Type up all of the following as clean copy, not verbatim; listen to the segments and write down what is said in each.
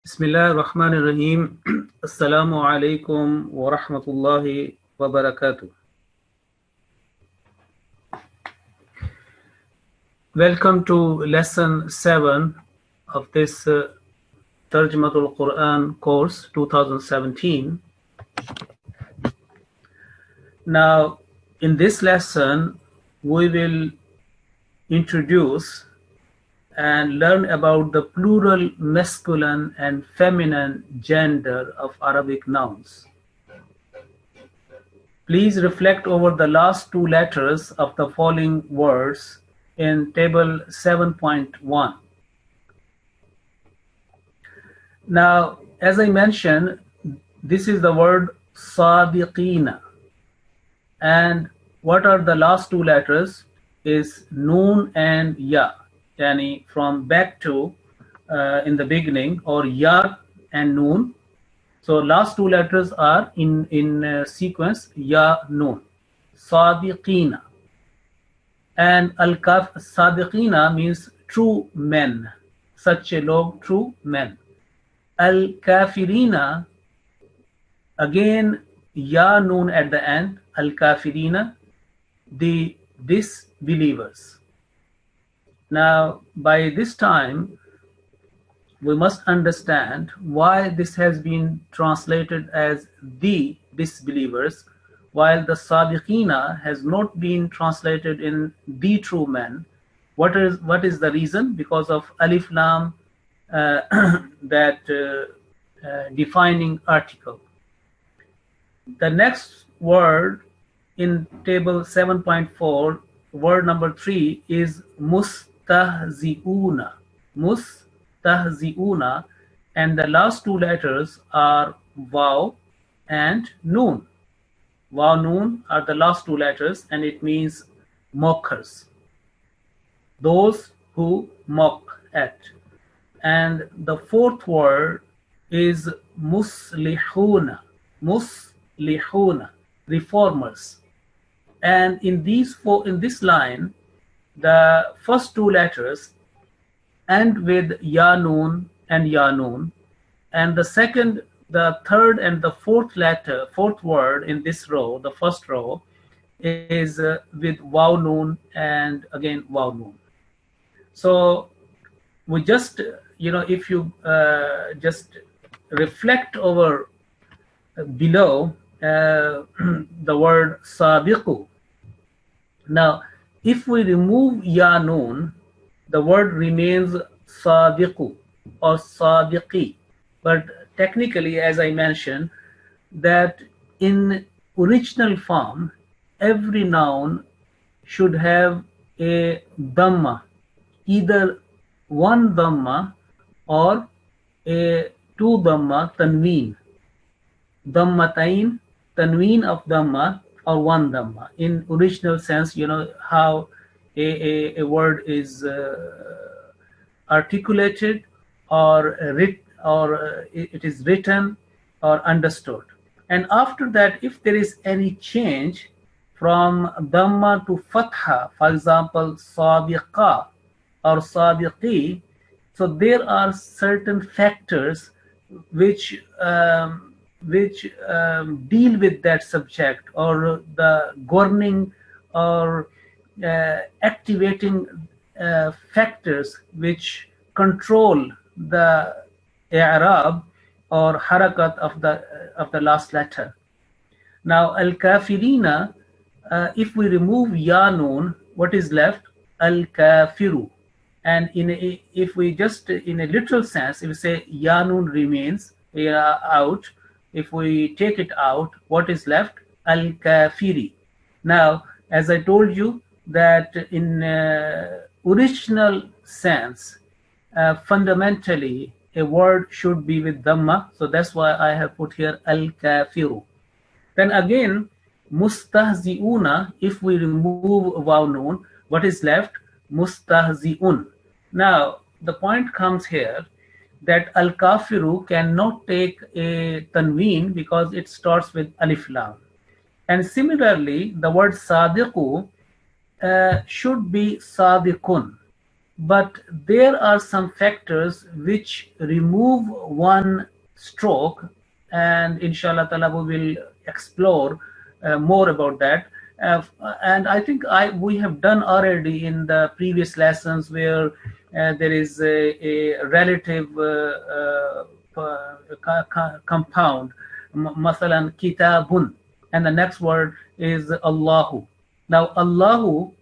Bismillahirrahmanirrahim. Assalamu alaikum wa rahmatullahi wa barakatuh. Welcome to lesson 7 of this Tarjamatul Quran course 2017. Now, in this lesson, we will introduce and learn about the plural masculine and feminine gender of Arabic nouns. Please reflect over the last two letters of the following words in table 7.1. Now, as I mentioned, this is the word sabiqina. And what are the last two letters is noon and ya. Yani from back to in the beginning, or ya and noon. So last two letters are in sequence, ya noon. Sadiqina. And al-kaf sadiqina means true men. Such a log, true men. Al-kafirina, again ya noon at the end. Al-kafirina, the disbelievers. Now, by this time, we must understand why this has been translated as the disbelievers, while the Sadiqina has not been translated in the true men. What is the reason? Because of Alif Lam, that defining article. The next word in table 7.4, word number 3 is mustahzi'una. Mustahzi'una, and the last two letters are waw and noon. Waw noon are the last two letters, and it means mockers, those who mock at. And the fourth word is muslihuna. Muslihuna, reformers. And in this line, the first two letters end with ya noon and ya noon, and the second, the third, and the fourth word in this row, the first row, is with waw noon and again waw noon. So we just, if you just reflect over below the word sabiqu. Now, if we remove ya noon, the word remains sabiqu or sabiqi. But technically, as I mentioned, that in original form, every noun should have a dhamma, either one dhamma or a two dhamma, tanween. Dhammatain, tanween of dhamma, or one dhamma. In original sense, how a word is articulated or it is written or understood. And after that, if there is any change from dhamma to fatha, for example, sabiqa or sabiqi, so there are certain factors which deal with that subject, or the governing or activating factors which control the i'rab or harakat of the last letter. Now, al-kafirina, if we remove ya noon, what is left? Al-kafiru. And if we just, in a literal sense, if we say ya noon remains out, if we take it out, what is left? Al-kafiri. Now, as I told you, that in original sense, fundamentally, a word should be with dhamma. So that's why I have put here al-kafiru. Then again, mustahzi'una, if we remove waw noon, what is left? Mustahzi'un. Now, the point comes here that al-kafiru cannot take a tanween because it starts with alif lam. And similarly, the word sadiqu should be sadiqun. but there are some factors which remove one stroke, and inshallah ta'ala we will explore more about that. And I think we have done already in the previous lessons where there is a relative compound, masalan kitabun, and the next word is Allahu. Now Allahu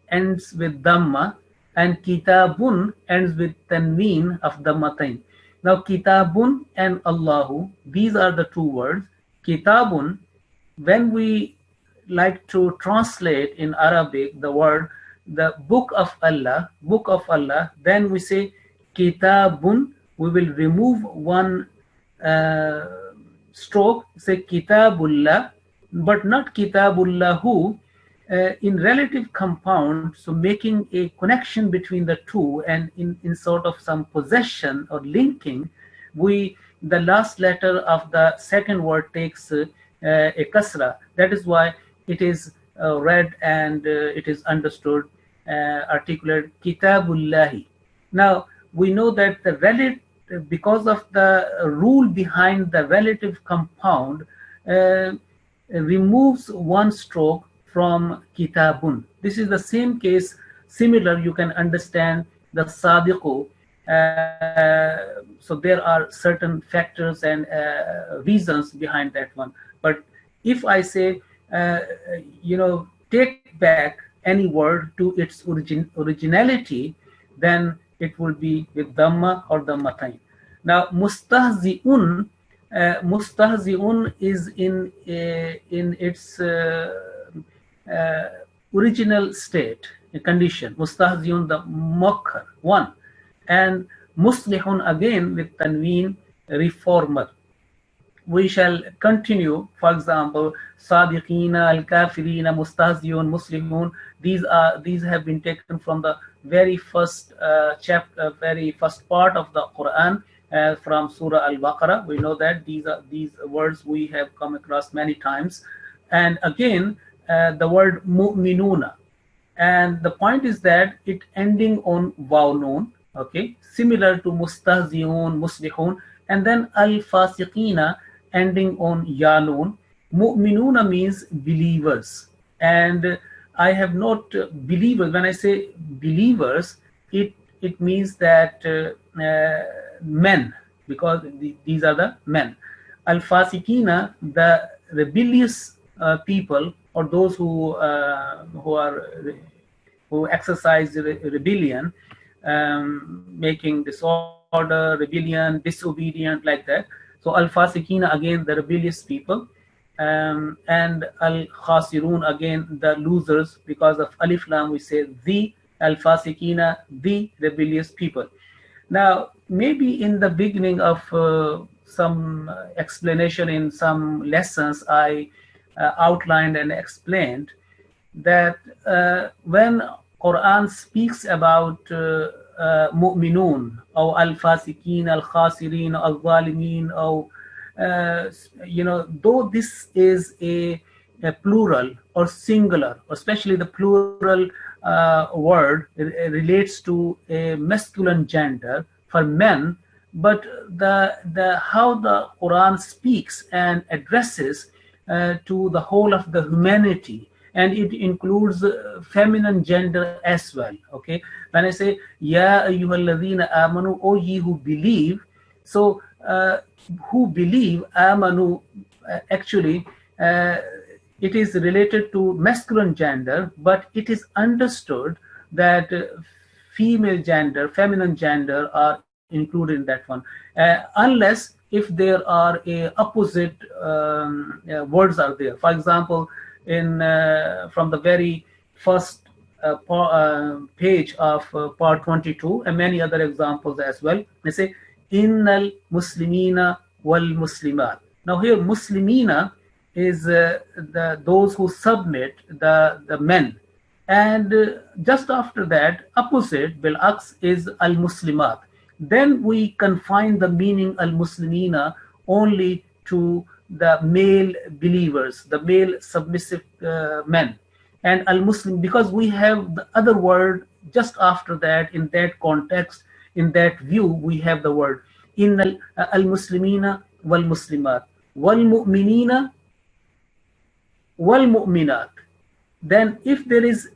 ends with Dhamma, and Kitabun ends with Tanween of Dhammatain. Now Kitabun and Allahu, these are the two words. Kitabun, when we like to translate in Arabic the word, the book of Allah, then we say Kitabun, we will remove one uh, stroke, say Kitabullah, but not Kitabullahu, in relative compound, so making a connection between the two, and in sort of some possession or linking, the last letter of the second word takes a kasra. That is why it is read and it is understood, articulate Kitabullahi. Now we know that the relative, because of the rule behind the relative compound, removes one stroke from kitabun. This is the same case. Similar, you can understand the sadiqu. So there are certain factors and reasons behind that one. But if I say, take back any word to its originality, then it will be with dhamma or dhammatain. Now mustahzi'un, mustahzi'un is in its original state, a condition. Mustahzi'un, the mocker, one. And muslihun again with tanween, reformer. We shall continue. For example, sadiqina, al-kafirina, mustahzi'un, muslihun. These have been taken from the very first chapter, very first part of the Quran, from Surah Al-Baqarah. We know that these words we have come across many times. And again, the word mu'minuna, and the point is that it ending on waw noon, okay, similar to mustahzi'un, muslihun, and then al-fasiqina ending on ya noon. Mu'minuna means believers, and I have not believers. When I say believers, it means that men, because these are the men. Al-fasiqina, the rebellious people, or those who exercise rebellion, making disorder, rebellion, disobedient, like that. So al-fasiqina, again the rebellious people, and al-khasirun, again the losers, because of alif lam we say the al-fasiqina, the rebellious people. Now maybe in the beginning of some explanation in some lessons, I outlined and explained that when Quran speaks about mu'minun or al-fasiqin, al-khasirin, al-zalimin, or though this is a plural or singular, especially the plural word relates to a masculine gender for men, but the how the Quran speaks and addresses to the whole of the humanity, and it includes feminine gender as well. Okay, when I say ya ayyuhalladhina amanu, o ye who believe, so who believe, amanu, actually it is related to masculine gender, but it is understood that female gender, feminine gender are included in that one, unless if there are a opposite words are there. For example, in from the very first page of part 22, and many other examples as well, they say innal muslimina wal muslimat. Now here muslimina is those who submit, the men, and just after that opposite bil aks is al muslimat. Then we confine the meaning al-muslimina only to the male believers, the male submissive men. And al-muslim, because we have the other word just after that, in that context, in that view, we have the word innal al-muslimina wal-muslimat wal-mu'minina wal-mu'minat. Then if there is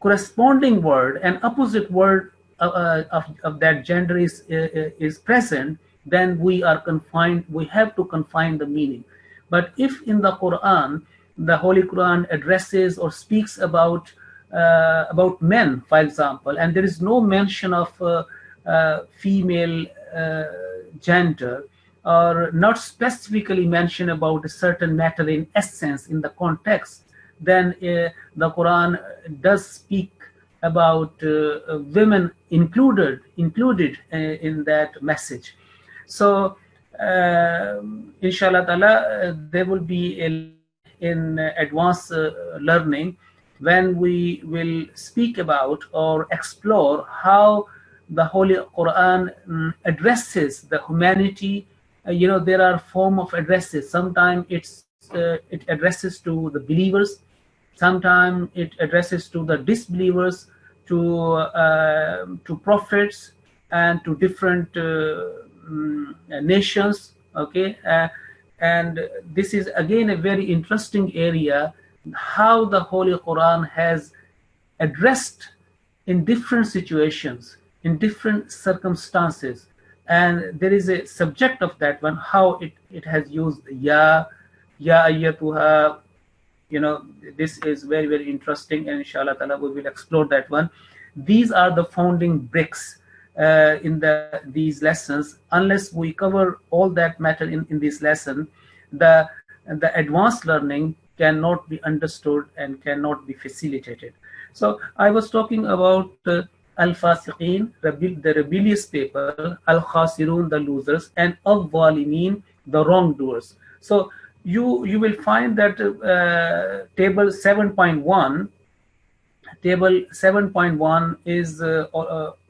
corresponding word, an opposite word of that gender is present, then we are confined, we have to confine the meaning. But if in the Quran, the Holy Quran addresses or speaks about men, for example, and there is no mention of female gender, or not specifically mention about a certain matter in essence in the context, then the Quran does speak about women included in that message. So inshallah ta'ala, there will be in advanced learning when we will speak about or explore how the Holy Quran addresses the humanity. There are form of addresses. Sometimes it addresses to the believers, sometimes it addresses to the disbelievers, to prophets, and to different nations. Okay, and this is again a very interesting area, how the Holy Quran has addressed in different situations, in different circumstances, and there is a subject of that one, how it has used ya ayyatuha. This is very, very interesting, and inshallah ta'ala we will explore that one. These are the founding bricks in these lessons. Unless we cover all that matter in this lesson, the advanced learning cannot be understood and cannot be facilitated. So I was talking about al-fasiqeen, the rebellious people, al-khasirun, the losers, and al-zalimin, the wrongdoers. So you will find that table 7.1 is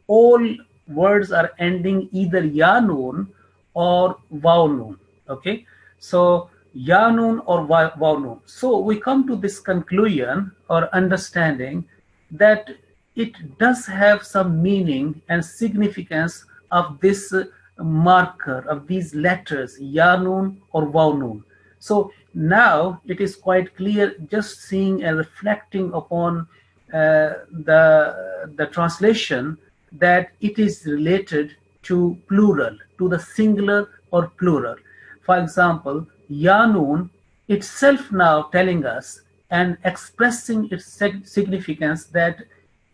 all words are ending either ya noon or waw noon. Okay, so ya noon or waw noon. So we come to this conclusion or understanding that it does have some meaning and significance of this marker, of these letters, ya noon or waw noon. So now it is quite clear, just seeing and reflecting upon the translation, that it is related to plural, to the singular or plural. For example, ya noon itself now telling us and expressing its significance that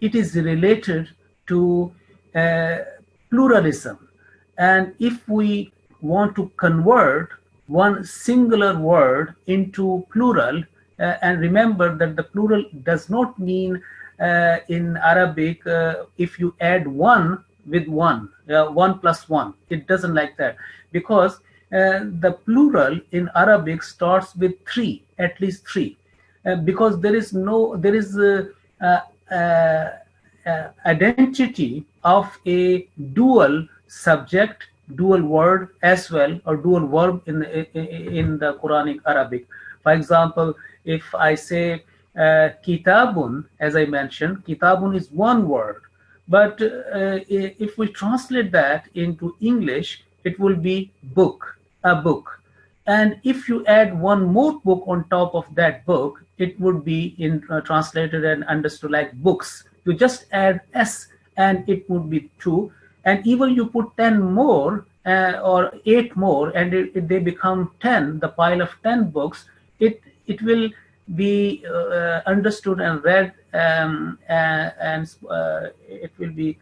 it is related to pluralism. And if we want to convert one singular word into plural, and remember that the plural does not mean in Arabic if you add one with one, 1 plus 1, it doesn't like that, because the plural in Arabic starts with 3, at least 3, because there is identity of a dual subject, dual word as well, or dual verb in the Quranic Arabic. For example, if I say kitabun, as I mentioned, kitabun is one word, but if we translate that into English, it will be book, a book. And if you add one more book on top of that book, it would be translated and understood like books. You just add s and it would be 2. And even you put 10 more or 8 more, and they become 10, the pile of 10 books, it will be understood and read, and it will be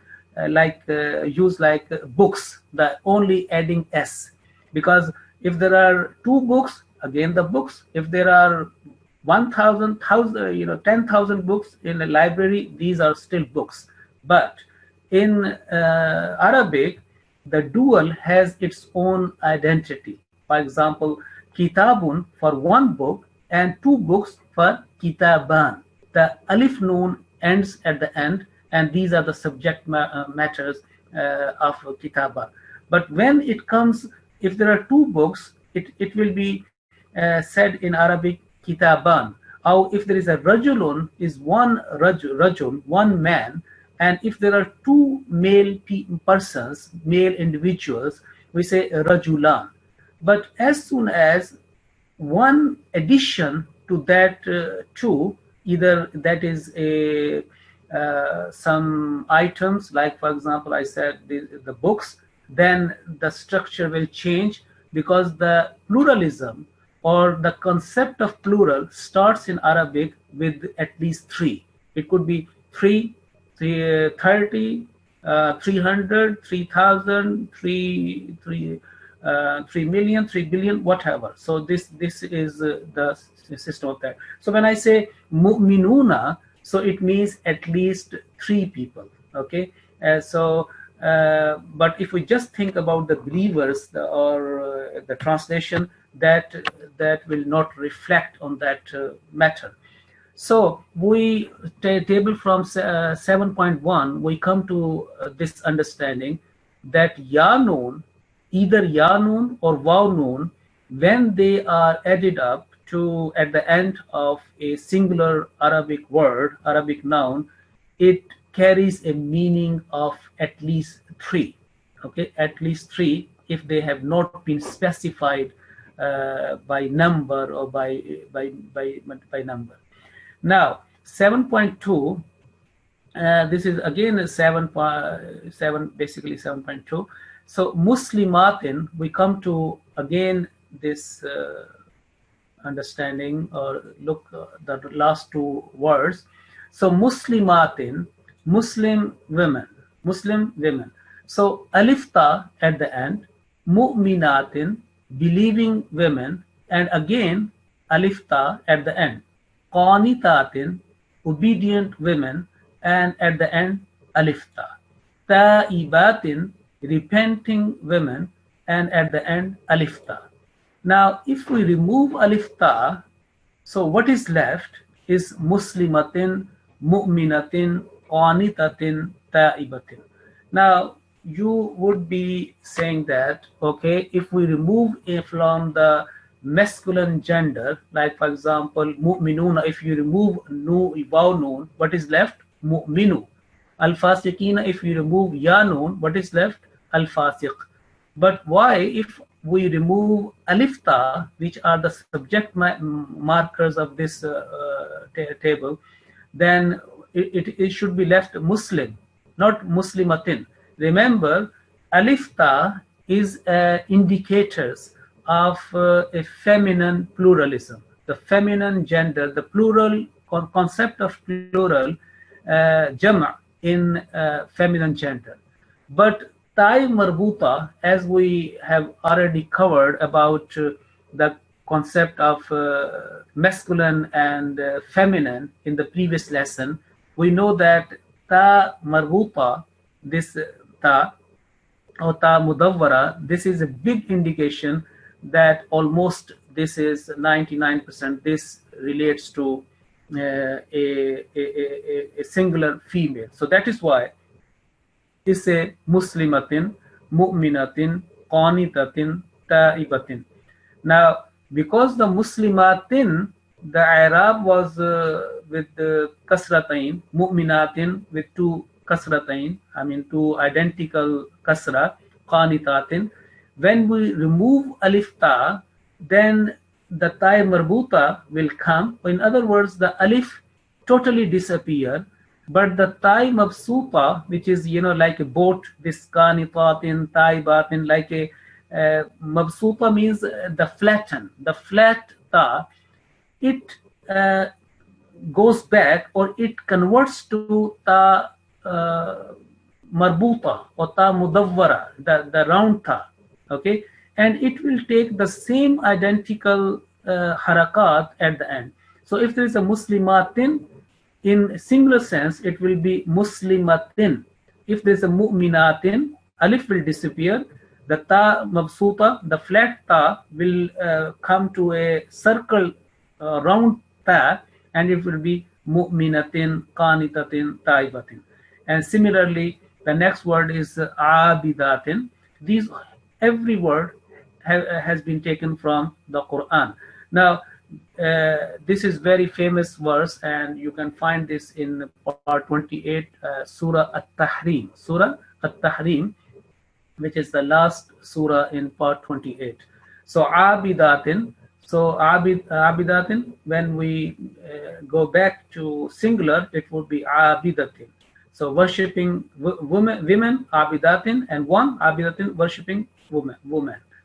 used like books, the only adding s. Because if there are 2 books, again the books. If there are 10,000 books in a library, these are still books. But in Arabic, the dual has its own identity. For example, kitabun for one book and 2 books for kitaban. The alif noon ends at the end, and these are the subject matters of kitaba. But when it comes, if there are 2 books, it will be said in Arabic kitaban. Or if there is a rajulun, is one rajul, one man. And if there are two male persons, male individuals, we say rajulan. But as soon as one addition to that two, either that is a some items, like for example I said the books, then the structure will change, because the pluralism or the concept of plural starts in Arabic with at least three. It could be three, 30, 300, 3,000, 3 million, 3 billion, whatever. So this is the system of that. So when I say mu'minuna, so it means at least three people. Okay. But if we just think about the believers, or the translation, that will not reflect on that matter. So we table from 7.1, we come to this understanding that ya noon, either ya noon or waw noon, when they are added up to at the end of a singular Arabic word, Arabic noun, it carries a meaning of at least three. Okay, at least three, if they have not been specified by number or by number. Now 7.2, this is again 7.7, basically 7.2. So muslimatin, we come to again this understanding, or look the last two words. So muslimatin, Muslim women, Muslim women. So alif ta at the end, mu'minatin, believing women, and again alif ta at the end, qanitatin, obedient women, and at the end alif ta, ta'ibatin, repenting women, and at the end alif ta. Now if we remove alif ta, so what is left is muslimatin, mu'minatin, qanitatin, ta'ibatin. Now you would be saying that, okay, if we remove it from the masculine gender, like for example mu'minuna, if you remove waw noon, what is left? Mu'minu. Al-fasiqina, if you remove ya noon, what is left? Al-fasiq. But why, if we remove alif ta, which are the subject markers of this table, then it should be left Muslim, not muslimatin. Remember, alif ta is indicators of a feminine pluralism, the feminine gender, the plural concept of plural, jama in feminine gender. But tai marbuta, as we have already covered about the concept of masculine and feminine in the previous lesson, we know that ta marbuta, this ta or ta mudawwara, this is a big indication that almost this is 99%, this relates to a singular female. So that is why it's a muslimatin, mu'minatin, qanitatin, ta'ibatin. Now because the muslimatin, the i'rab was with kasratain, mu'minatin with two kasratain, I mean two identical kasra, qanitatin. When we remove alif ta, then the tai marbuta will come. In other words, the alif totally disappear, but the tai mabsuta, which is, you know, like a boat, this qanitatin, taibatin, like a mabsuta means the flat ta, it goes back, or it converts to ta marbuta or ta mudawwara, the round ta. Okay, and it will take the same identical harakat at the end. So if there is a muslimatin, in singular sense it will be muslimatin. If there is a mu'minatin, alif will disappear, the ta mabsuta, the flat ta, will come to a circle, round ta, and it will be mu'minatin, qanitatin, taibatin. And similarly the next word is abidatin. These, every word has been taken from the Quran. Now This is very famous verse, and you can find this in part 28, Surah At-Tahrim. Surah At-Tahrim, which is the last surah in part 28. So abidatin, abidatin, when we go back to singular, it would be abidatin. So worshipping women abidatin, and one abidatin, worshipping woman.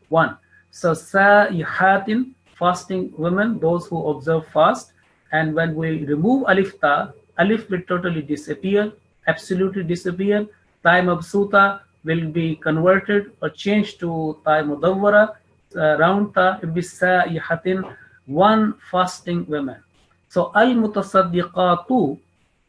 One. So sa'ihatin, fasting women, those who observe fast. And when we remove alif ta, alif will totally disappear, absolutely disappear. Ta mabsuta will be converted or changed to ta mudawwara, round ta, it will be sa'ihatin, one fasting women. So al mutasaddiqatu,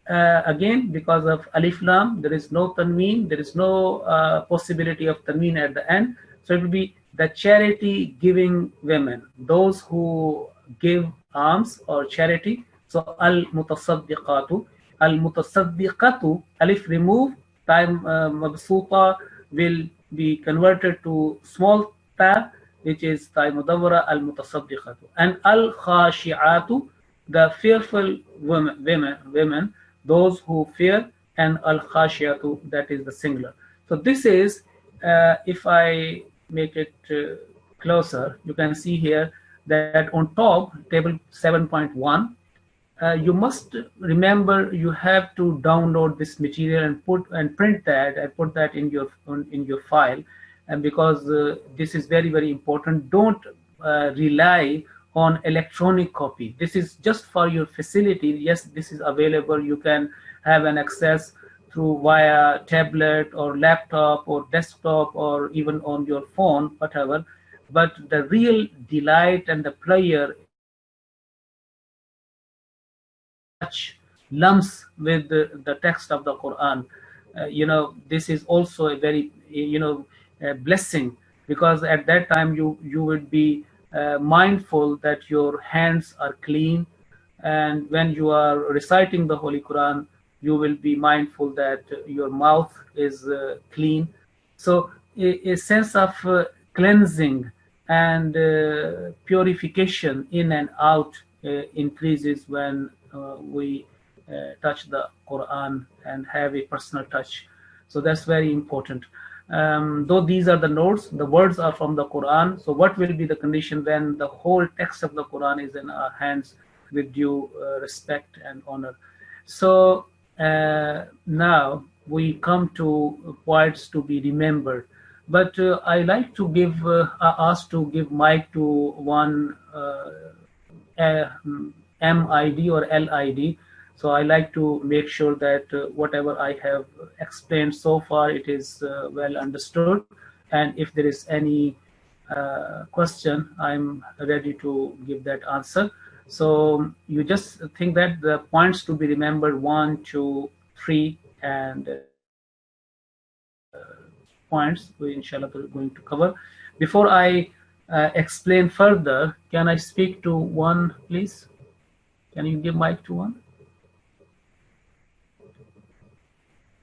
again, because of alif lam, there is no tanween, there is no possibility of tanween at the end. So it will be the charity giving women, those who give alms or charity. So al mutasaddiqatu, al mutasaddiqatu, alif remove, time mabsuta will be converted to small ta, which is ta mudawwara, al mutasaddiqatu. And al khashi'atu, the fearful women, those who fear, and al khashiyatu, that is the singular. So this is, if I make it closer, you can see here that on top, table 7.1, you must remember you have to download this material and print that and put that in your file. And because this is very, very important, don't rely on electronic copy. This is just for your facility. Yes, this is available. You can have an access through via tablet or laptop or desktop or even on your phone, whatever. But the real delight and the pleasure is when you touch lumps with the text of the Quran. This is also a very blessing, because at that time you would be mindful that your hands are clean, and when you are reciting the Holy Quran, you will be mindful that your mouth is clean. So a sense of cleansing and purification in and out increases when we touch the Quran and have a personal touch. So that's very important. Though these are the notes, the words are from the Quran. So what will be the condition when the whole text of the Quran is in our hands with due respect and honor? So now we come to points to be remembered. But I like to ask to give mic to one MID or LID. So I like to make sure that whatever I have explained so far, it is well understood. And if there is any question, I'm ready to give that answer. So you just think that the points to be remembered, 1, 2, 3, and points we inshallah are going to cover. Before I explain further, can I speak to one, please? Can you give mic to one?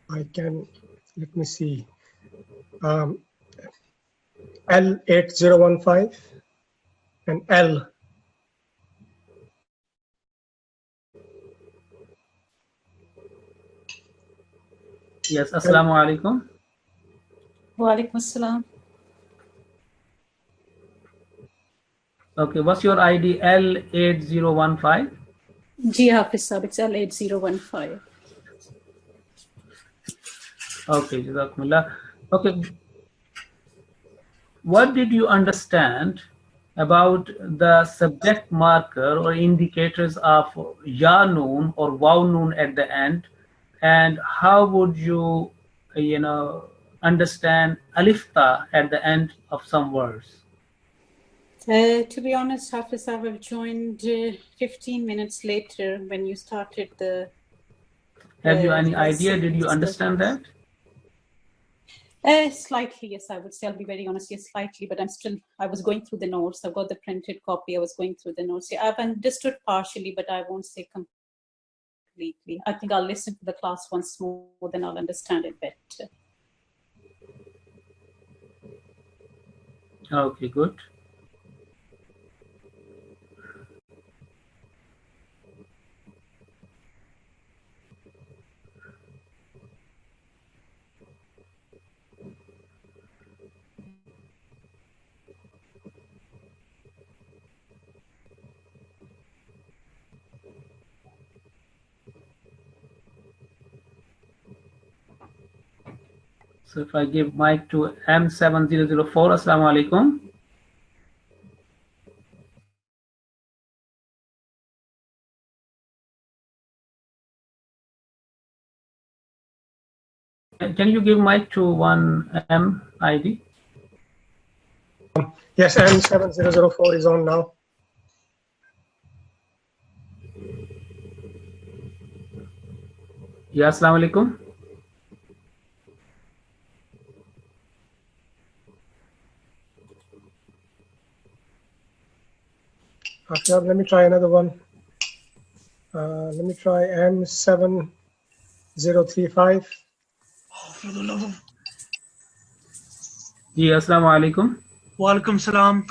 I can, let me see. L8015 and L. Yes, assalamu alaikum. Wa alaikum assalam. Okay, what's your ID? L8015? Ji Hafiz Sahib, it's L8015. Okay, Jazakumullah. Okay, what did you understand about the subject marker or indicators of ya noon or waw noon at the end, and how would you understand alif ta at the end of some words? To be honest, Hafiz Sahib, I've joined 15 minutes later when you started the. Have you any idea? Did you understand that? Slightly, yes, I would say. I'll be very honest, yes, slightly, but I was going through the notes. I've got the printed copy. I was going through the notes. Yeah, I've understood partially, but I won't say completely. I think I'll listen to the class once more, then I'll understand it better. Okay, good. So if I give mic to M7004, Assalamu alaikum. Can you give mic to 1M ID? Yes, M7004 is on now. Yeah, Assalamu alaikum. After, let me try another one. Let me try M7035. Yeah, Assalamu alaikum. Walaikum salam.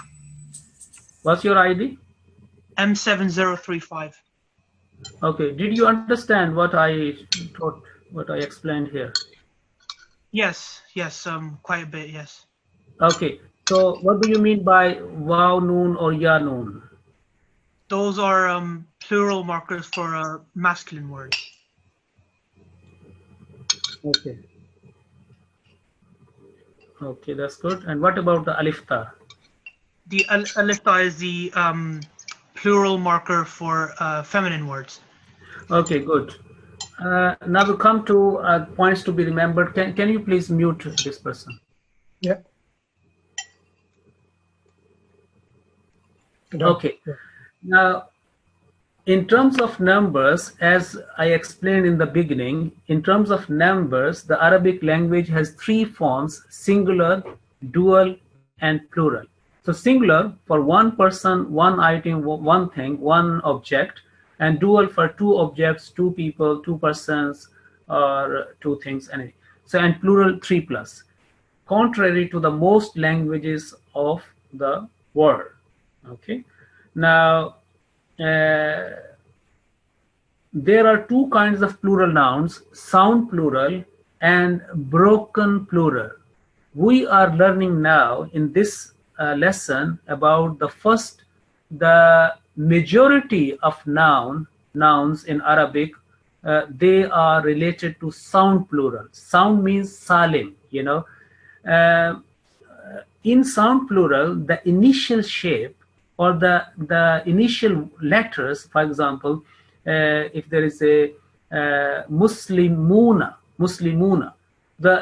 What's your ID? M7035. Okay. Did you understand what I taught, what I explained here? Yes, quite a bit, yes. Okay. So what do you mean by waw noon or ya noon? Those are plural markers for masculine words. Okay. Okay, that's good. And what about the alif ta? The alif ta is the plural marker for feminine words. Okay, good. Now we come to points to be remembered. Can you please mute this person? Yeah. Okay. Now, in terms of numbers, as I explained in the beginning, in terms of numbers, the Arabic language has three forms: singular, dual, and plural. So singular for one person, one item, one thing, one object, and dual for two objects, two people, two persons, or two things, anything. So, and plural 3+, contrary to the most languages of the world. Okay. Now, there are two kinds of plural nouns: sound plural and broken plural. We are learning now in this lesson about the first. The majority of nouns in Arabic, they are related to sound plural. Sound means salim, you know. In sound plural, the initial shape or the initial letters, for example, if there is a muslimuna,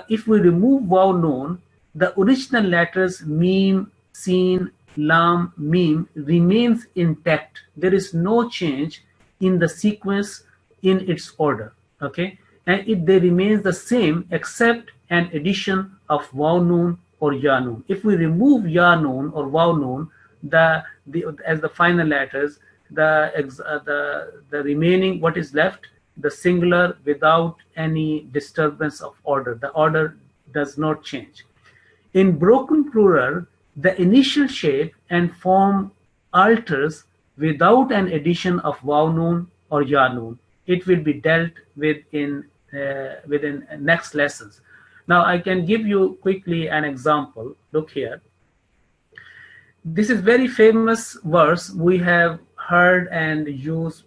if we remove waw noon, the original letters mim, sin, lam, mim remains intact. There is no change in the sequence, in its order. Okay, and they remains the same except an addition of waw noon or ya noon. If we remove ya noon or waw noon, as the final letters, the remaining, what is left, the singular without any disturbance of order. The order does not change. In broken plural, the initial shape and form alters without an addition of waw noon or ya noon. It will be dealt with within next lessons. Now I can give you quickly an example. Look here. This is very famous verse we have heard and used,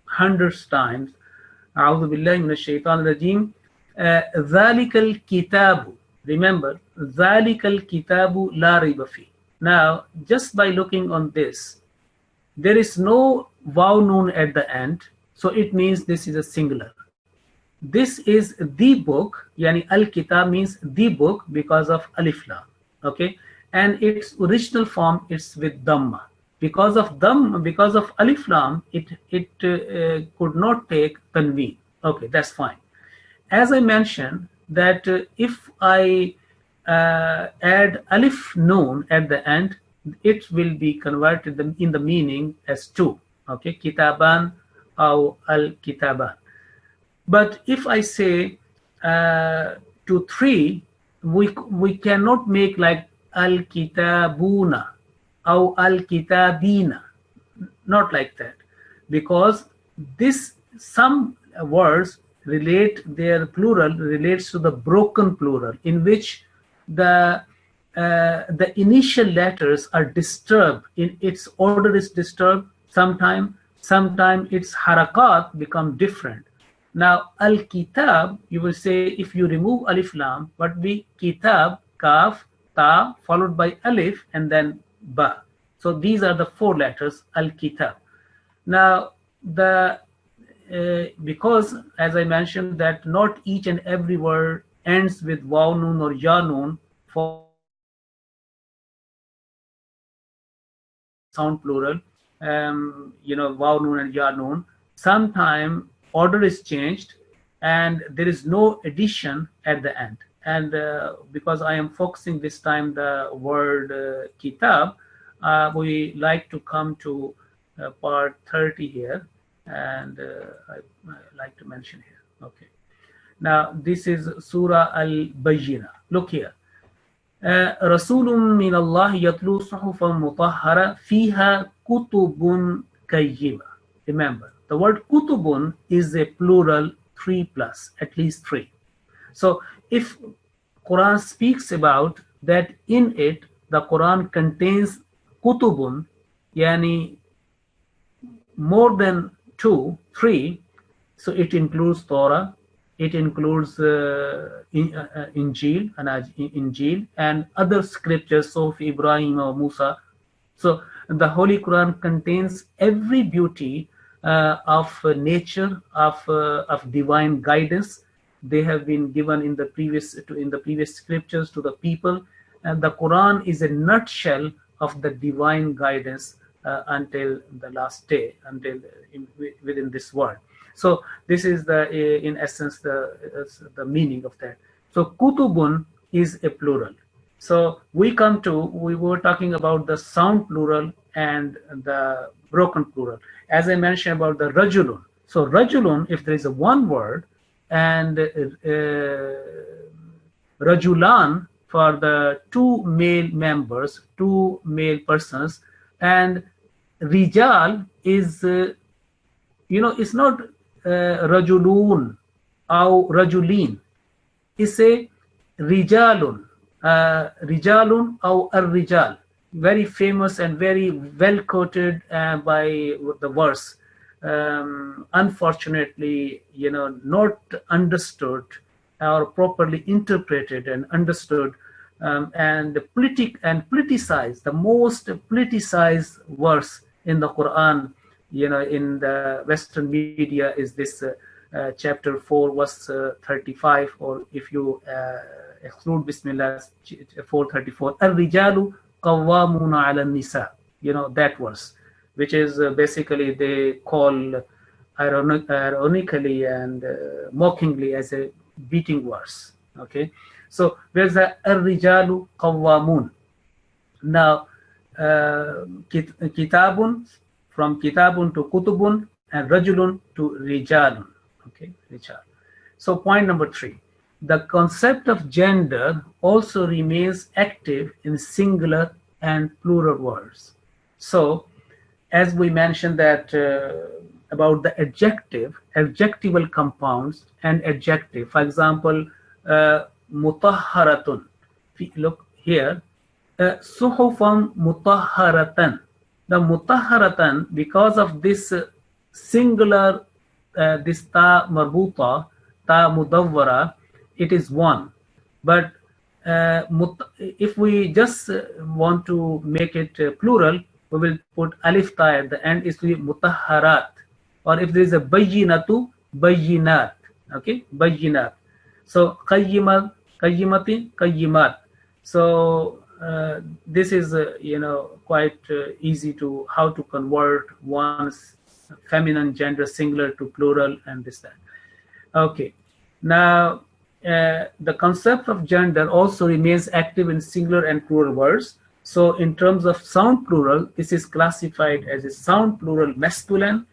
hundreds times. أعوذ بالله من الشيطان الرجيم. ذلك الكتاب. Remember, ذلك الكتاب لا ريب فيه. Now, just by looking on this, there is no waw noon at the end, so it means this is a singular. This is the book, yani al-kitab means the book because of alif lam, okay? And its original form is with dhamma. Because of alif lam, it could not take tanween. Okay, that's fine. As I mentioned that if I add alif noon at the end, it will be converted in the meaning as two. Okay, kitaban or al-kitaban. But if I say to three, we cannot make like al-kitabuna or al-kitabina, not like that, because some words relate, their plural relates to the broken plural, in which the initial letters are disturbed, in its order is disturbed. Sometime its harakat become different. Now, al-kitab, you will say, if you remove alif lam, what will be kitab, kaf, ta, followed by alif, and then ba. So these are the 4 letters, al-kitab. Now, because, as I mentioned, that not each and every word ends with waw noon or ya noon for sound plural, waw noon and ya noon. Sometime order is changed and there is no addition at the end. And because I am focusing this time the word kitab, we like to come to part 30 here, and I like to mention here. Okay. Now this is Surah Al-Bayyina. Look here. رسول من الله يتلو صحفا مطهرة فيها كتب قيمة. Remember, the word kutubun is a plural 3 plus, at least 3. So if Quran speaks about that in it, the Quran contains kutubun, yani more than 2, 3, so it includes Torah, it includes Injil and other scriptures of Ibrahim or Musa. So the Holy Quran contains every beauty of nature, of divine guidance. They have been given in the previous scriptures to the people, and the Quran is a nutshell of the divine guidance until the last day, within this world. So this is in essence the meaning of that. So kutubun is a plural. So we were talking about the sound plural and the broken plural. As I mentioned about the rajulun. So rajulun, if there is a one word, and rajulan for the 2 male members, 2 male persons, and rijal is, it's not rajulun or rajulin. It's a rijalun, rijalun or ar-rijal. Very famous and very well quoted by the verse. Unfortunately, not understood or properly interpreted and understood, and politicized, the most politicized verse in the Quran, in the Western media, is this chapter 4, verse 35, or if you exclude Bismillah, 434, Al-Rijalu Qawwamuna ala Nisa, that verse, which is basically they call ironically and mockingly as a beating verse. Okay, so where's the Ar-Rijalu Qawwamun? Now, kitabun, from kitabun to kutubun, and rajulun to rijalun. Okay, rijal. So point number 3, the concept of gender also remains active in singular and plural words. So as we mentioned that about the adjectival compounds and adjective, for example, mutahharatun. Look here, suhufan mutahharatan. The mutahharatan, because of this singular, this ta marbuta, ta mudawwara, it is 1. But if we just want to make it plural, we will put alif ta at the end. It will be mutahharat. Or if there is a bayyinatu, bayyinat. Okay, bayyinat. So qayyimat, qayyimati, qayyimat. So this is quite easy to how to convert one's feminine gender singular to plural and this that. Okay, now the concept of gender also remains active in singular and plural words. So in terms of sound plural, this is classified as a sound plural masculine.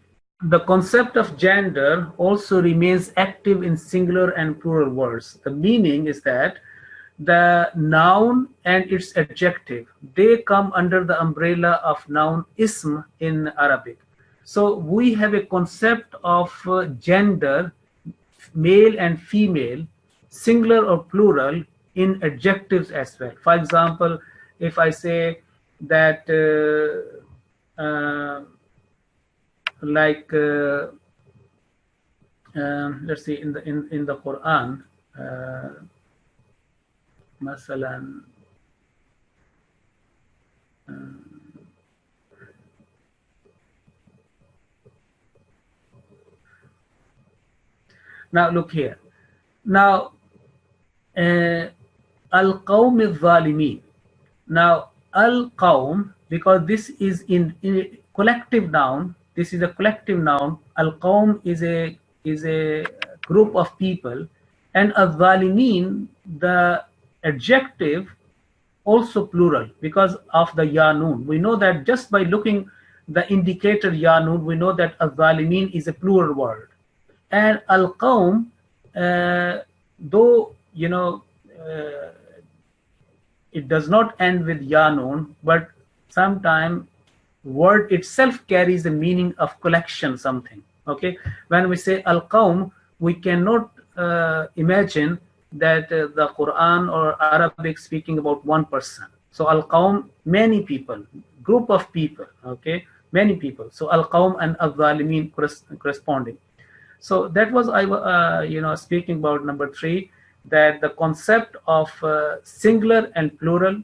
The concept of gender also remains active in singular and plural words. The meaning is that the noun and its adjective, they come under the umbrella of noun ism in Arabic. So we have a concept of gender, male and female, singular or plural, in adjectives as well. For example, if I say that let's see, in the Quran, masalan, now look here. Now, al-qawm al-zalimin. Now, al-qawm, because this is in collective noun, this is a collective noun. Al-qawm is a group of people, and al-zalimin, the adjective, also plural because of the ya noon. We know that just by looking the indicator ya noon, we know that al-zalimin is a plural word. And al-qawm, though it does not end with ya noon, but sometimes word itself carries the meaning of collection something. Okay, when we say al-qawm, we cannot imagine that the Quran or Arabic speaking about one person. So al-qawm, many people, group of people. Okay, many people. So al-qawm and al-zalimin corresponding. So that was speaking about number 3, that the concept of singular and plural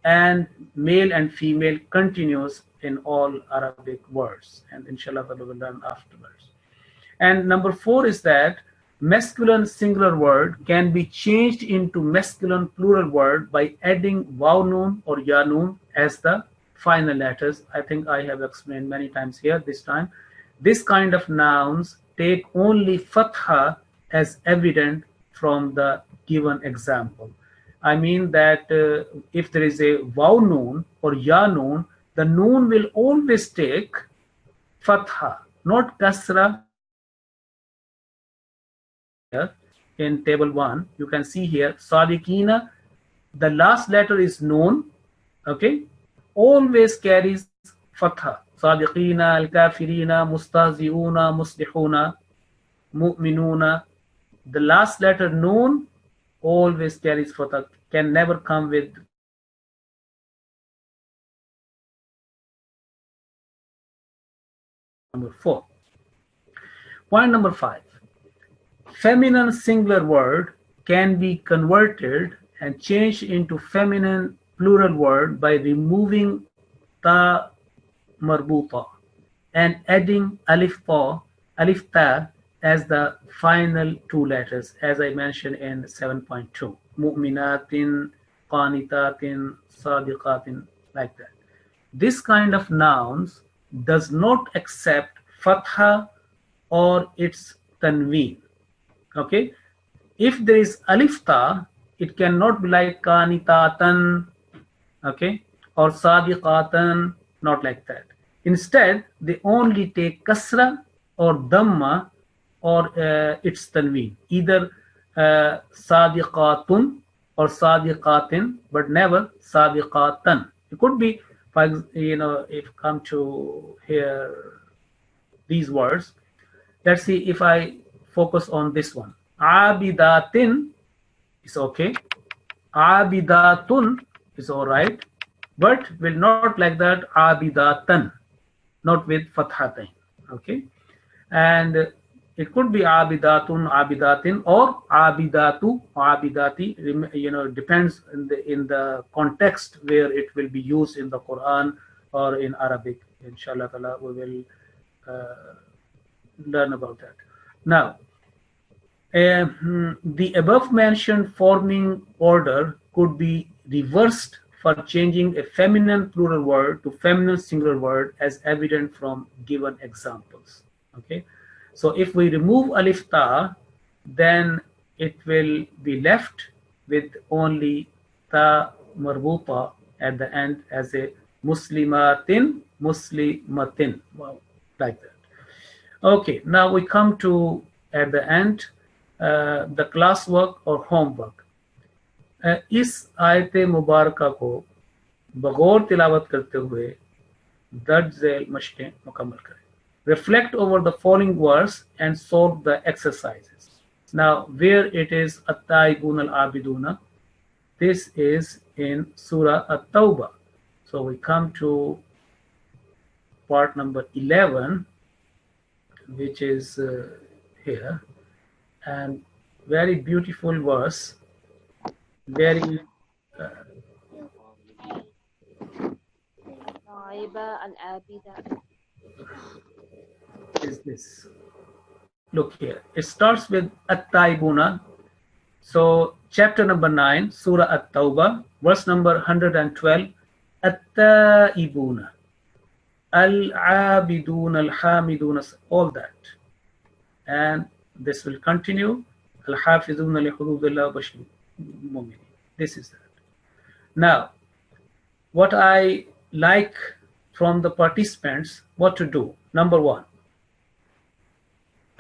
and male and female continues in all Arabic words, and inshallah we will learn afterwards. And number 4 is that masculine singular word can be changed into masculine plural word by adding waw noon or ya noon as the final letters. I think I have explained many times here. This time, this kind of nouns take only fatha as evident from the given example. I mean that if there is a waw noon or ya noon, the noon will always take fatha, not kasra. In table 1, you can see here, sadiqina, the last letter is noon, okay, always carries fatha. Sadiqina, al-kafirina, mustahzi'una, muslihuna, mu'minuna. The last letter noon always carries fatha, can never come with number 4. Point number 5. Feminine singular word can be converted and changed into feminine plural word by removing ta marbuta and adding alif ta as the final 2 letters, as I mentioned in 7.2. Mu'minatin, qanitatin, sadiqatin, like that. This kind of nouns does not accept fatha or its tanween. Okay, if there is alif ta, it cannot be like qanitatan, okay, or sadiqatan, not like that. Instead, they only take kasra or dhamma or its tanween, either sadiqatun or sadiqatin, but never sadiqatan. It could be, if come to hear these words, let's see if I focus on this one. Abidatin is okay. Abidatun is all right, but will not like that. Abidatan, not with fathatain. Okay, and it could be abidatun, abidatin, or abidatu, abidati. Depends in the context where it will be used in the Quran or in Arabic. Inshallah, we will learn about that. Now, the above mentioned forming order could be reversed for changing a feminine plural word to feminine singular word, as evident from given examples. Okay, so if we remove alif ta, then it will be left with only ta marbuta at the end as a muslimatin, muslimatin, well, like that. Okay, now we come to at the end the classwork or homework. इस आयत मुबारका को बगौर तिलावत करते हुए दर्ज झेल मशकें मुकम्मल करें. Reflect over the following verse and solve the exercises. Now, where it is at-taibun al-abiduna, this is in Surah At-Tawbah. So we come to part number 11, which is here, and very beautiful verse, very is this. Look here. It starts with At-Taibuna. So chapter number 9, Surah At-Tawbah, verse number 112. At-Taibuna, Al-Abidun, Al-Hamidun, all that. And this will continue. Al-Hafidun li hududillah bashir mu'minin. This is that. Now, what I like from the participants, what to do. Number one,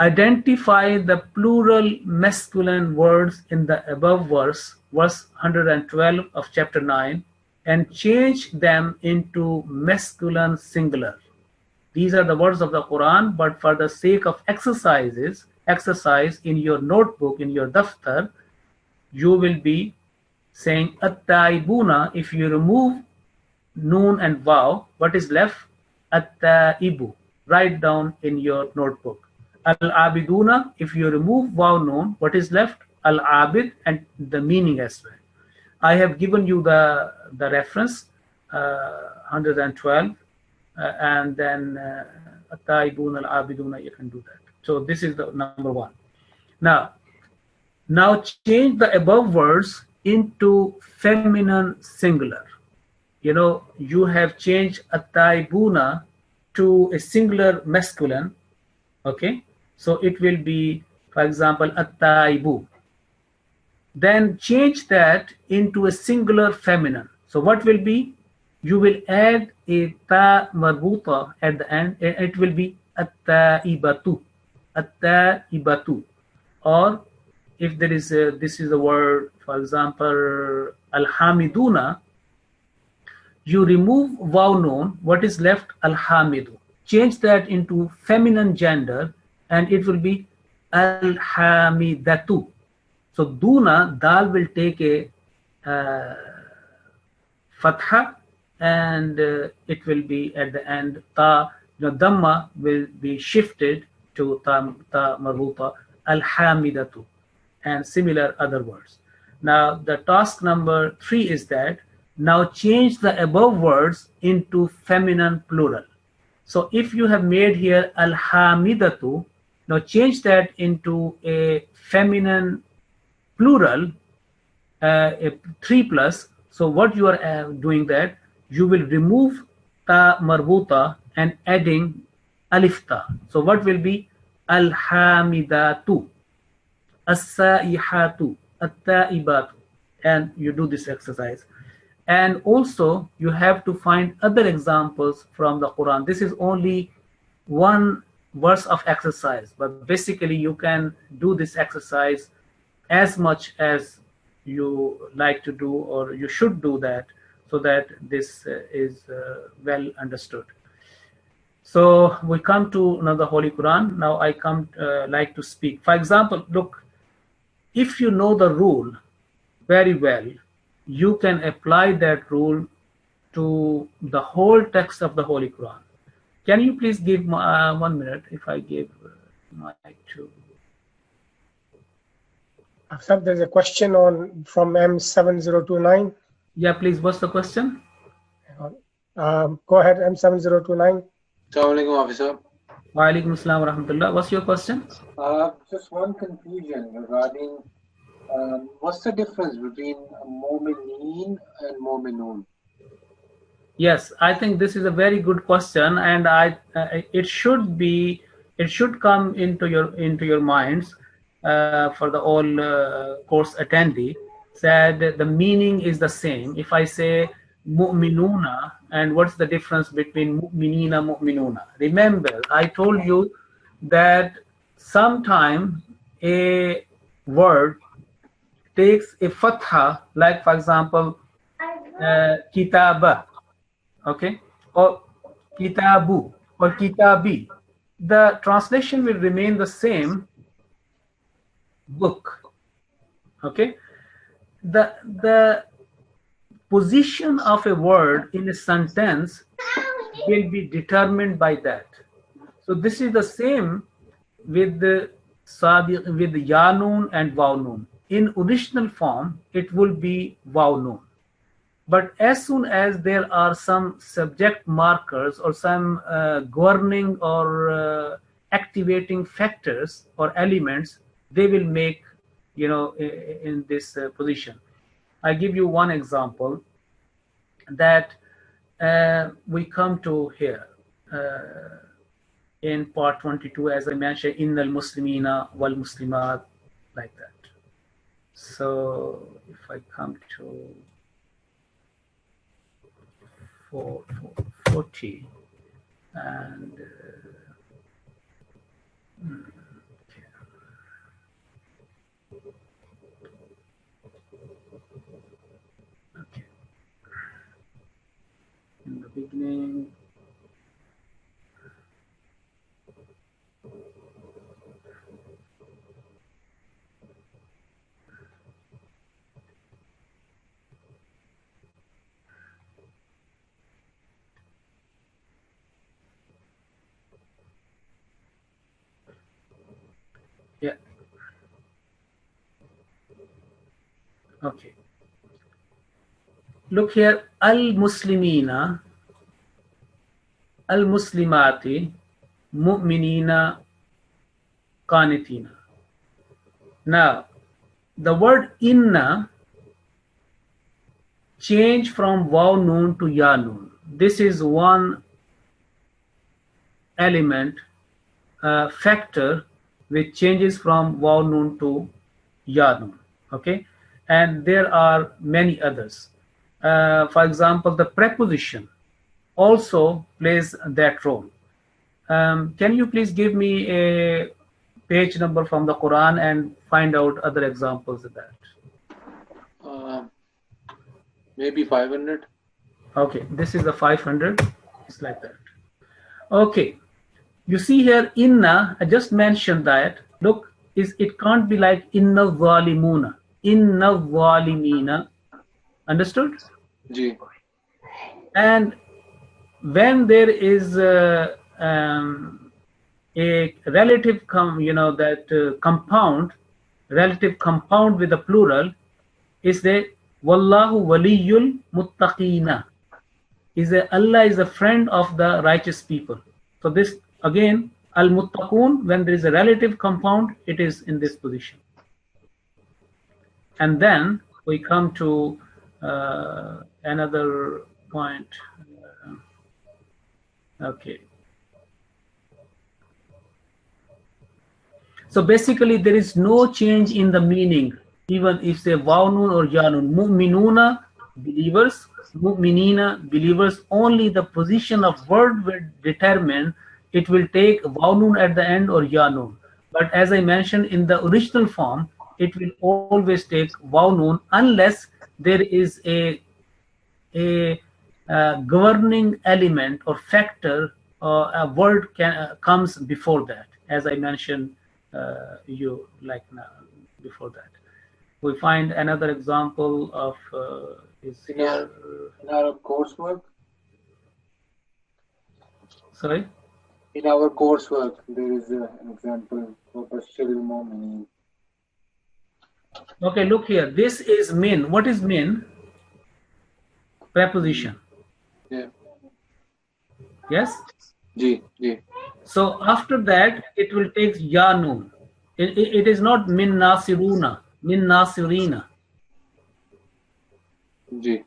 identify the plural masculine words in the above verse 112 of chapter 9, and change them into masculine singular. These are the words of the Quran, but for the sake of exercise in your notebook, in your daftar, you will be saying At-Taibuna. If you remove noon and vav, what is left? At-Taibu. Write down in your notebook. Al-Abiduna, if you remove vav noon, what is left? Al-Abid, and the meaning as well. I have given you the reference, 112, and then At-Taibuna, Al-Abiduna, you can do that. So this is the number one. Now change the above words into feminine singular. You know, you have changed At-Taibuna to a singular masculine. Okay, so it will be, for example, At-Taibu. Then change that into a singular feminine. So what will be? You will add a ta marbuta at the end, and it will be At-Taibatu. At-Taibatu. Or if there is this is a word, for example, Al-Hamiduna, you remove vav noon, what is left? Al-Hamidu. Change that into feminine gender, and it will be Al-Hamidatu. So Duna, Dal will take a Fatha, and it will be at the end Ta. The Dhamma will be shifted to Ta Marbuta, Al-Hamidatu, and similar other words. Now the task number 3 is that now change the above words into feminine plural. So if you have made here Al-Hamidatu, now change that into a feminine plural, a 3+. So what you are doing that, you will remove ta marbuta and adding alif ta. So what will be? Al-Hamidatu, As-Saihatu, At-Taibatu, and you do this exercise. And also you have to find other examples from the Quran. This is only one verse of exercise, but basically you can do this exercise as much as you like to do, or you should do that, so that this is well understood. So we come to another Holy Quran. Now I come like to speak. For example, look, if you know the rule very well, you can apply that rule to the whole text of the Holy Quran. Can you please give 1 minute if I give mic to... After there's a question from M7029. Yeah, please. What's the question? Go ahead, M7029. Assalamualaikum, officer. Wa alaikum assalam wa rahmatullah. What's your question? Just one confusion regarding what's the difference between Mu'mineen and Mu'minun? Yes, I think this is a very good question, and it should come into your minds for the all course attendee. Said the meaning is the same. If I say mu'minuna, and what's the difference between mu'minina, mu'minuna? Remember, I told you that sometime a word takes a fatha, like for example, kitaba, okay, or kitabu, or kitabi. The translation will remain the same, book, okay. The position of a word in a sentence will be determined by that. So this is the same with the with ya noon and waw noon. In original form, it will be waw noon. But as soon as there are some subject markers or some governing or activating factors or elements, they will make, in this position. I give you one example that we come to here in part 22, as I mentioned, innal muslimina wal muslimat, like that. So if I come to 40 and okay. In the beginning, yeah, okay. Look here, al-muslimina, al-muslimati, mu'minina, qanitina. Now, the word inna change from waw noon to ya noon. This is one element, factor, which changes from waw noon to ya noon. Okay, and there are many others. For example, the preposition also plays that role. Can you please give me a page number from the Quran and find out other examples of that? Maybe 500. Okay, this is the 500. It's like that. Okay, you see here inna. I just mentioned that. Look, it can't be like inna zalimuna, inna zalimina. Understood? Ji. And when there is a relative compound, relative compound with a plural, is the wallahu waliyul muttaqina. Is Allah is a friend of the righteous people. So this again, al muttaqun, when there is a relative compound, it is in this position. And then we come to another point. Okay. So basically, there is no change in the meaning, even if say waw noon or ya noon. Mu'minuna, believers. Mu'minina, believers. Only the position of word will determine it will take waw noon at the end or ya noon. But as I mentioned, in the original form, it will always take waw noon unless there is a governing element or factor or a word comes before that, as I mentioned before that. We find another example of is here. In our coursework. Sorry. In our coursework, there is an example of a shadil mu'minin. Okay, look here. This is min. What is min? Preposition. Yeah. Yes. Ji. Ji. So after that, it will take ya noon. It is not min nasiruna, min nasirina. Ji.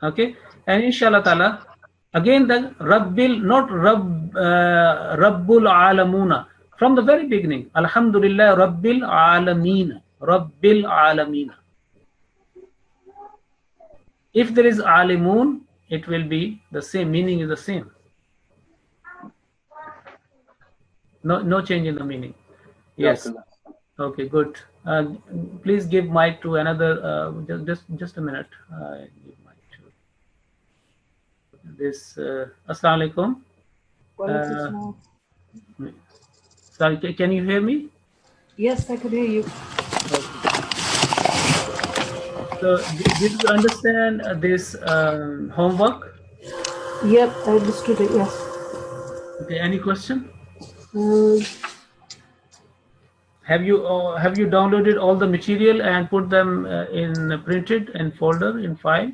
Okay, and inshallah ta'ala, again the Rabbil, not Rabbul Alamuna. From the very beginning, Alhamdulillah Rabbil Alameen, Rabbil Alameen. If there is Alimun, it will be the same, meaning is the same. No change in the meaning. Yes. Okay, good. Please give mic to another. Just a minute. Give mic to this. Assalamu alaikum. Sorry, can you hear me? Yes, I could hear you. Okay. So, did you understand this homework? Yep, I understood it. Yes. Okay. Any question? Have you downloaded all the material and put them in printed and folder in file?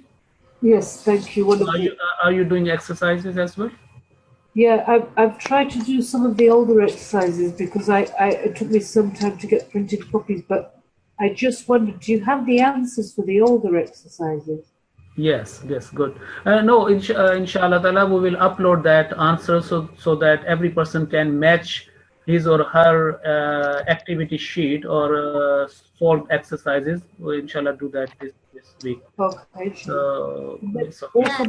Yes, thank you. Wonderful. Are you doing exercises as well? Yeah, I've tried to do some of the older exercises because it took me some time to get printed copies, but I just wondered, do you have the answers for the older exercises? Yes, yes, good. No, inshallah ta'ala, we will upload that answer so that every person can match his or her activity sheet or solved exercises. We inshallah do that this week. Okay. So, so Also,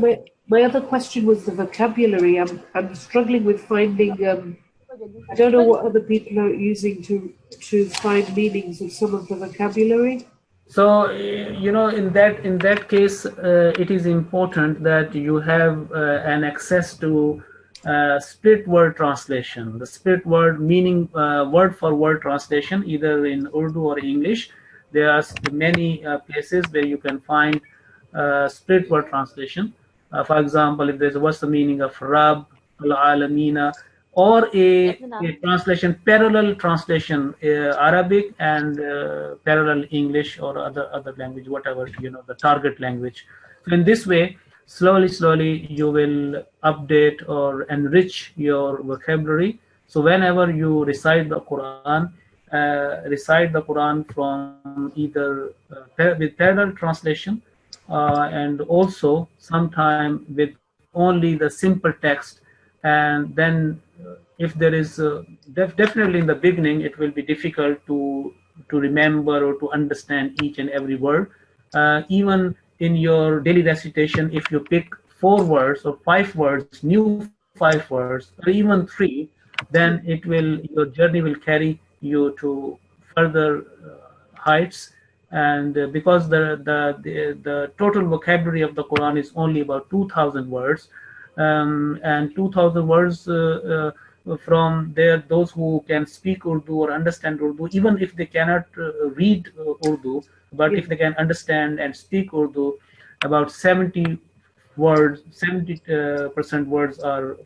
my other question was the vocabulary. I'm struggling with finding. I don't know what other people are using to find meanings of some of the vocabulary. So, in that case, it is important that you have an access to split word translation. The split word meaning word for word translation, either in Urdu or English. There are many places where you can find split word translation. For example, if there's what's the meaning of Rab, Al-Alamina, or a translation, parallel translation, Arabic and parallel English or other language, whatever, the target language. So in this way, slowly you will update or enrich your vocabulary. So whenever you recite the Quran from either with parallel translation and also sometime with only the simple text, and then if there is definitely in the beginning it will be difficult to remember or to understand each and every word. Even in your daily recitation, if you pick 4 words or 5 words, new 5 words, or even 3, then your journey will carry you to further heights. And because the total vocabulary of the Quran is only about 2,000 words, and 2,000 words from there, those who can speak Urdu or understand Urdu, even if they cannot read Urdu, but if they can understand and speak Urdu, about 70% words are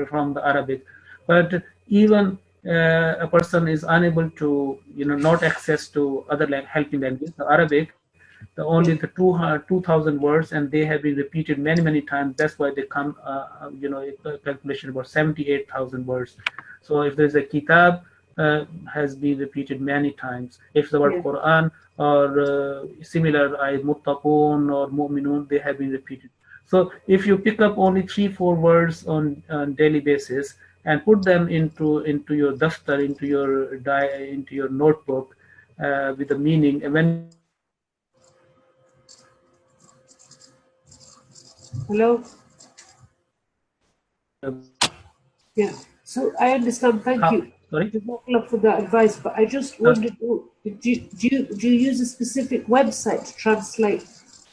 from the Arabic. But even a person is unable to, not access to other helping language, the Arabic, the only the 2,000 words, and they have been repeated many times. That's why they come, a calculation about 78,000 words. So if there's a kitab, has been repeated many times. If the word Quran or similar, muttaqun or mu'minun, they have been repeated. So if you pick up only 3-4 words on daily basis and put them into your daftar, into your notebook with the meaning, and when you read it, Hello. Yeah. So I understand. Thank you. Sorry? For that advice, but I just wondered, do you use a specific website to translate?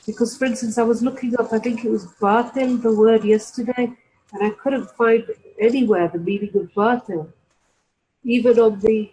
Because, for instance, I was looking up, I think it was batil, the word yesterday, and I couldn't find anywhere the meaning of batil. Even on the